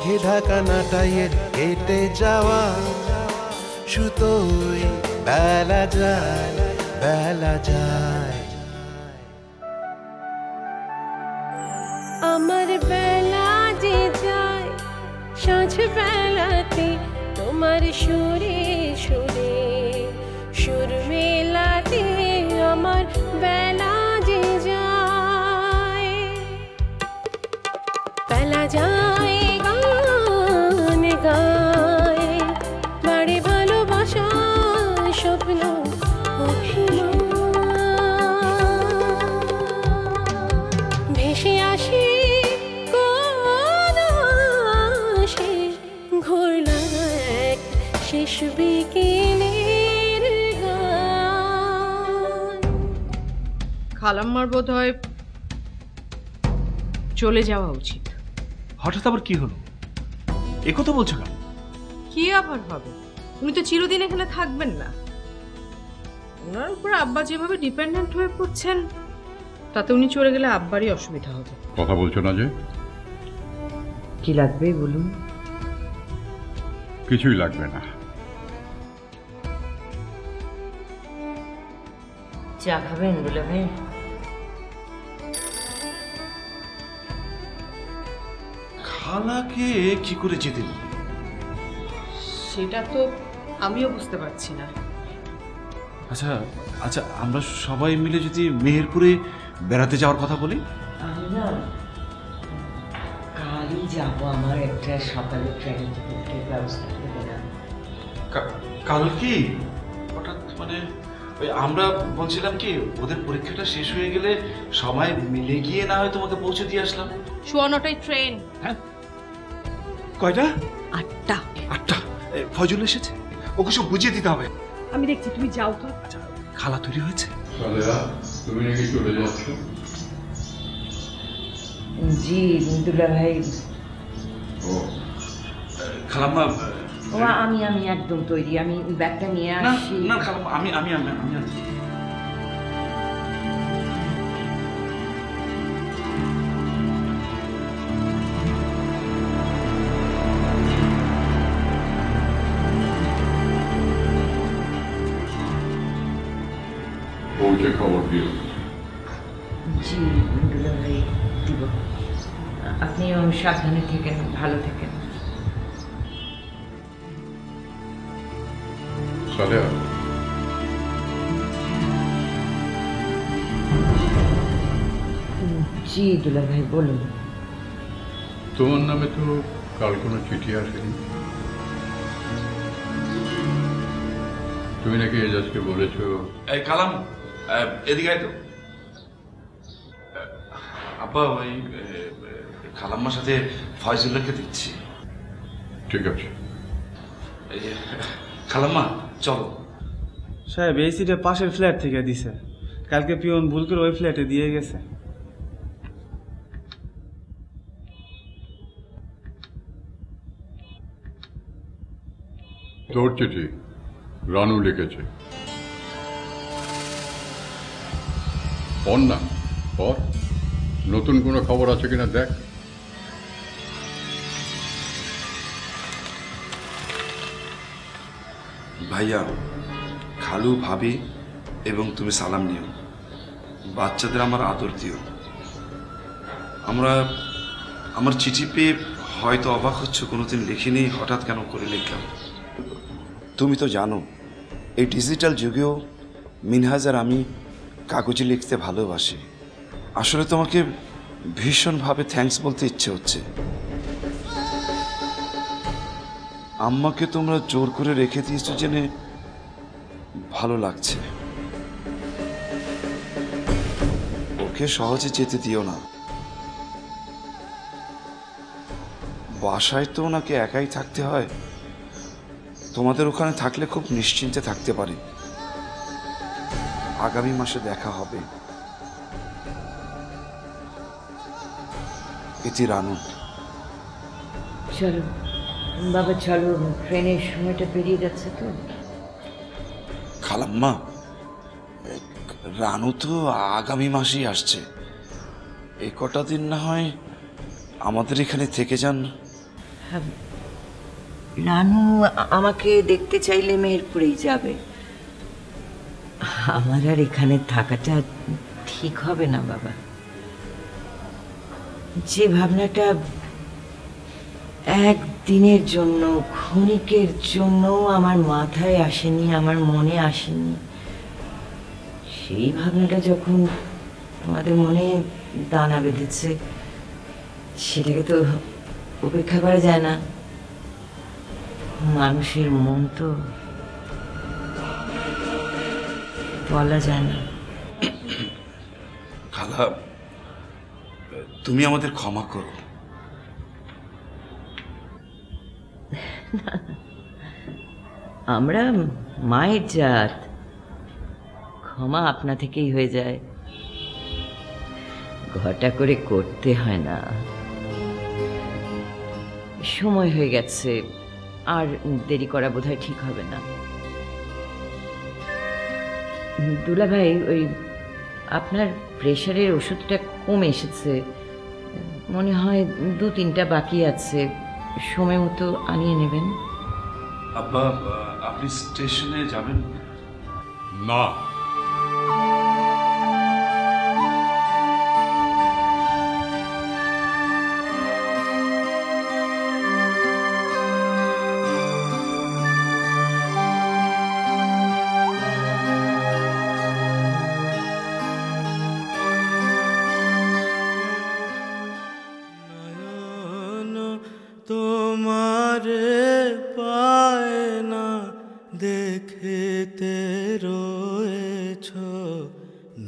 মেঘে ঢাকা নাটাইয়ের কেটে যাওয়া সুতোই বেলা যায় বেলা যায়। আমার বেলা যে যায় সাঁঝ বেলাতে তোমার সুরে সুরে সুর মেলাতে আমার বেলা যে যায় বেলা যায় গান গায় বাড়ি ভালোবাসা স্বপ্ন ভেসে আসে শেষ বিকেলের গান। খালাম্মার বোধ হয় চলে যাওয়া উচিত। হঠাৎ আবার কি হলো? একথা বলছো কেন? কি আবার হবে? উনি তো চিরদিন এখানে থাকবেন না। ওনার উপর আব্বা যেভাবে ডিপেন্ডেন্ট হয়ে পড়ছেন তাতে উনি চলে গেলে আব্বারই অসুবিধা হবে। কথা বলছো না যে? কি লাগবে বলুন? কিছুই লাগবে না। চা খাবেন দুলা ভাই? খালাকে কি করে যেতে বলি? সেটা তো আমিও বুঝতে পারছি না। আচ্ছা আচ্ছা, আমরা সবাই মিলে যদি মেহেরপুরে বেড়াতে যাওয়ার কথা বলি? আমি না কালই যাবো, আমার একটা সকালে ট্রেন টিকিটের ব্যবস্থা করে দিলাম। কাল কি হঠাৎ? মানে ওই আমরা বলছিলাম কি ওদের পরীক্ষাটা শেষ হয়ে গেলে সবাই মিলে গিয়ে না হয় তোমাকে পৌঁছে দিয়ে আসলাম। 9:15টায় ট্রেন। হ্যাঁ, কয়টা? 8টা। 8টা? ফজল এসেছে, ওকে সব বুঝিয়ে দিতে হবে। আমি দেখছি, তুমি যাও তো। আচ্ছা, খালা তৈরি হয়েছে? তুমি নাকি চলে যাচ্ছ? জি দুলা ভাই। ও খালাম্মা, ও আমি একদম তৈরি। আমি ব্যাগটা নিয়ে আসি। না খালাম্মা, আমি পৌঁছে খবর দিও। জি দুলা ভাই দিব। আপনিও সাবধানে থেকেন, ভালো থেকেন। জি দুলা ভাই বলুন। তোমার নামে তো কাল কোনো চিঠি আসেনি। তুমি নাকি এজাজকে বলেছো? এই কালাম, এদিকে আয় তো। আব্বা, ওই খালাম্মার সাথে ফয়জুল্লাহকে দিচ্ছি। ঠিক আছে। এই যে খালাম্মা, চলো। সাহেব, এই সিটে পাশের ফ্ল্যাট থেকে দিছে। কালকে পিয়ন ভুল করে ওই ফ্ল্যাটে দিয়ে গেছে। তোর চিঠি রানু লিখেছে। পড় না, পড়। নতুন কোনো খবর আছে কিনা দেখ। ভাইয়া, খালু, ভাবি এবং তুমি সালাম নিও। বাচ্চাদের আমার আদর দিও। আমার চিঠি পেয়ে হয়তো অবাক হচ্ছ, কোনোদিন লিখিনি, হঠাৎ কেন করে লিখলাম। তুমি তো জানো এই ডিজিটাল যুগেও মিনহাজ আর আমি কাগজে লিখতে ভালোবাসি। আসলে তোমাকে ভীষণভাবে থ্যাঙ্কস বলতে ইচ্ছে হচ্ছে। আম্মাকে তোমরা জোর করে রেখে দিয়েছো জেনে ভালো লাগছে। ওকে সহজে যেতে দিও না। বাসায় তো ওনাকে একাই থাকতে হয়। তোমাদের ওখানে থাকলে খুব নিশ্চিন্তে থাকতে পারি। আগামী মাসে দেখা হবে। ইতি রানু। চলো বাবা, চলো, ট্রেনের সময়টা পেরিয়ে যাচ্ছে তো। খালাম্মা, রানু তো আগামী মাসেই আসছে। এই কটা দিন না হয় আমাদের এখানে থেকে যান। রানু আমাকে দেখতে চাইলে মেহেরপুরেই যাবে। আমার আর এখানে থাকাটা ঠিক হবে না বাবা। যে ভাবনাটা একদিনের জন্য, ক্ষণিকের জন্য আমার মাথায় আসেনি, আমার মনে আসেনি, সেই ভাবনাটা যখন আমাদের মনে দানা বেঁধেছে, সেটাকে তো উপেক্ষা করা যায় না। মানুষের মন তো বলা যায় না। খালা, তুমি আমাদের ক্ষমা করো। আমরা মায়ের জাত, ক্ষমা আপনা থেকেই হয়ে যায়, ঘটা করে করতে হয় না। সময় হয়ে গেছে, আর দেরি করা বোধহয় ঠিক হবে না। দুলা ভাই, ওই আপনার প্রেশারের ওষুধটা কমে এসেছে, মনে হয় 2-3টা বাকি আছে, সময় মতো আনিয়ে নেবেন। আব্বা, আপনি স্টেশনে যাবেন না? তোমারে পায় না দেখতে রয়েছ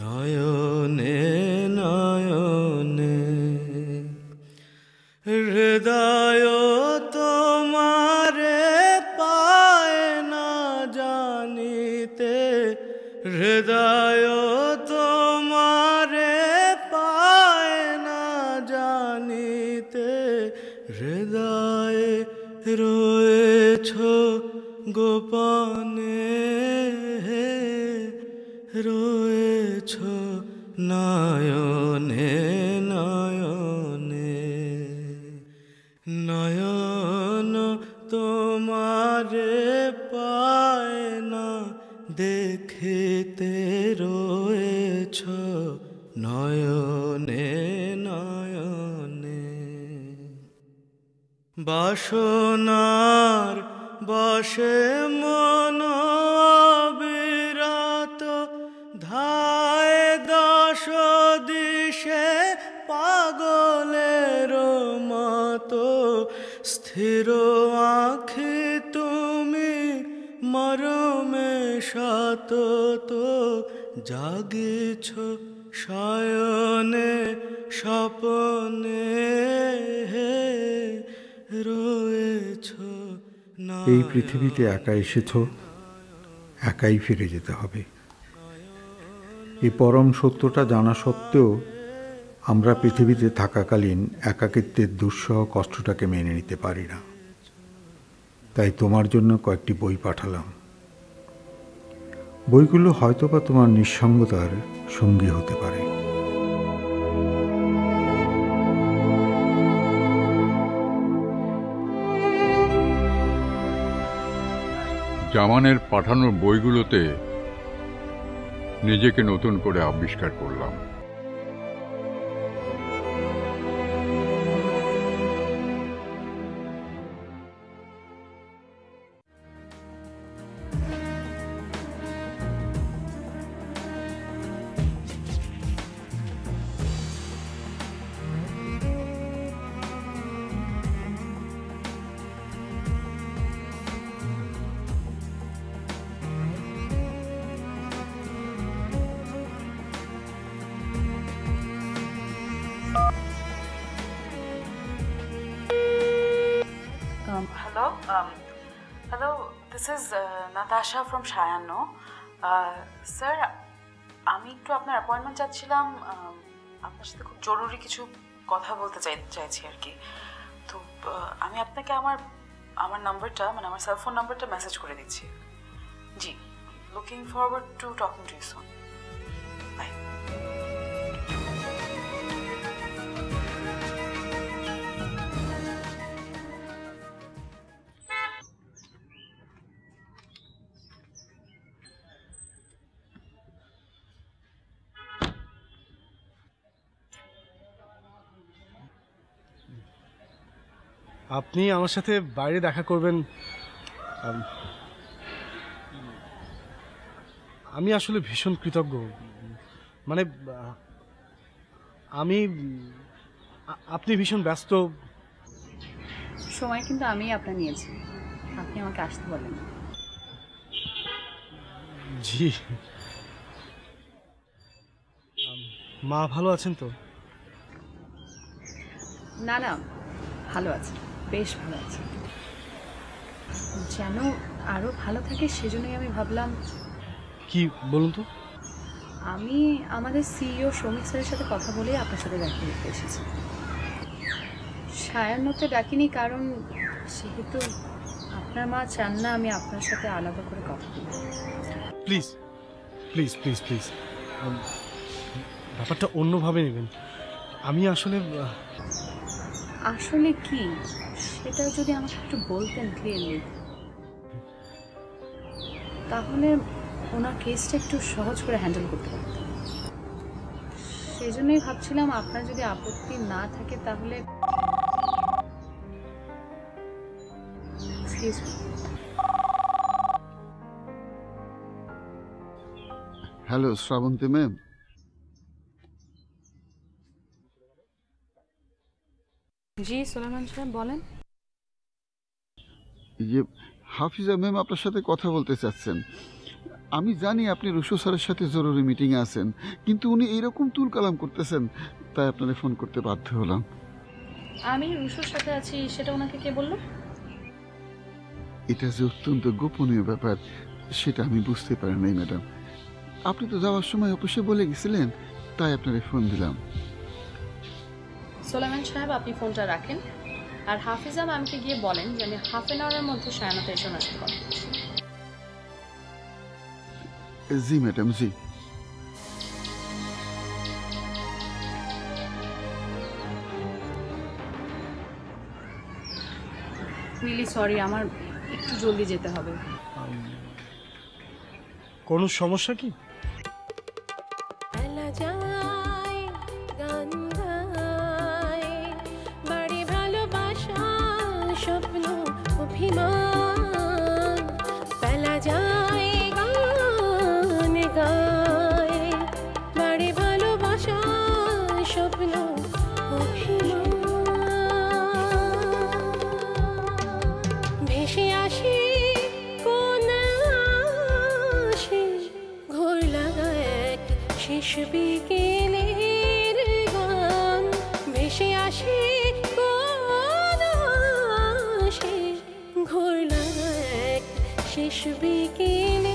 নয়নে নয়নে, হৃদয় তোমারে পায় না জানিতে, হৃদয় তোমারে পায় না জানিতে, হৃদয়ে রয়েছ গোপনে, রয়েছ নয়নে নয়নে, নয়ন তোমারে পায় না দেখিতে রয়েছ নয়নে নয়নে, বাসনার বশে মন বিরাত ধায় দশ দিশে পাগলের মতো, স্থির আঁখি তুমি মরমে সতত, জাগিছ শয়নে স্বপনে, রয়েছ। এই পৃথিবীতে একা এসেছ, একাই ফিরে যেতে হবে। এই পরম সত্যটা জানা সত্ত্বেও আমরা পৃথিবীতে থাকাকালীন একাকিত্বের দুঃসহ কষ্টটাকে মেনে নিতে পারি না। তাই তোমার জন্য কয়েকটি বই পাঠালাম। বইগুলো হয়তোবা তোমার নিঃসঙ্গতার সঙ্গী হতে পারে। জামানের পাঠানো বইগুলোতে নিজেকে নতুন করে আবিষ্কার করলাম। Hello, this is Natasha from Shayano. Sir, আমি একটু আপনার অ্যাপয়েন্টমেন্ট চাচ্ছিলাম, আপনার সাথে খুব জরুরি কিছু কথা বলতে চাইছি আর কি। তো আমি আপনাকে আমার নাম্বারটা, মানে আমার সেলফোন নাম্বারটা মেসেজ করে দিচ্ছি। জি, looking forward to talking to you soon. Bye. আপনি আমার সাথে বাইরে দেখা করবেন, আমি আসলে ভীষণ কৃতজ্ঞ। মানে আপনি ভীষণ ব্যস্ত সময়, কিন্তু আমি আপনার নিয়েছি, আপনি আমাকে আসতে বলেন। জি। মা ভালো আছেন তো? না না, ভালো আছে, বেশ ভালো আছে। যেন আরো ভালো থাকে সেজন্যই আমি ভাবলাম। কি বলুন তো? আমি আমাদের সিইও শ্রমিক স্যারের সাথে কথা বলেই আপনার সাথে দেখা করতে এসেছি। সায়ান্নতে ডাকিনি কারণ সেহেতু আপনার মা চান না আমি আপনার সাথে আলাদা করে কথা বলি। প্লিজ প্লিজ প্লিজ প্লিজ, ব্যাপারটা অন্যভাবে নেবেন। আমি আসলে আসলে কি সেটা যদি আমাকে একটু বলতেন ক্লিয়ারলি, তাহলে ওনার কেসটা একটু সহজ করে হ্যান্ডেল করতে পারতাম। সেই জন্যই ভাবছিলাম আপনার যদি আপত্তি না থাকে তাহলে। Hello Shrabanti ma'am. জি সোলাইমান সাহেব বলেন। হাফিজা ম্যাম আপনার সাথে কথা বলতে চাচ্ছেন। আমি জানি আপনি রুশো স্যারের সাথে জরুরি মিটিংয়ে আছেন, কিন্তু উনি এইরকম তুলকালাম করতেছেন, তাই আপনাকে ফোন করতে বাধ্য হলাম। আমি রুশোর সাথে আছি সেটা ওনাকে কে বললো? এটা যে অত্যন্ত গোপনীয় ব্যাপার সেটা আমি বুঝতে পারি নাই ম্যাডাম। আপনি তো যাওয়ার সময় অফিসে বলে গেছিলেন, তাই আপনাকে ফোন দিলাম। সোলাইমান সাহেব আপনি ফোনটা রাখেন, আর হাফিজা ম্যামকে গিয়ে বলেন যে আমি হাফ অ্যান আওয়ারের মধ্যে সায়ানাতে এসে ওনার সাথে কথা বলছি। জি ম্যাডাম, জি। রিয়েলি সরি, আমার একটু জলদি যেতে হবে। কোনো সমস্যা কি? স্বপ্ন অভিমান পেলা যায় গান গায়, বাড়ি ভালোবাসা স্বপ্ন অভিমান ভেসে আসি কোন আসে ঘোর লাগা এক শেষ বিকেলের গান, ভেসে আসি ঘোর লাগা এক শেষ বিকেলে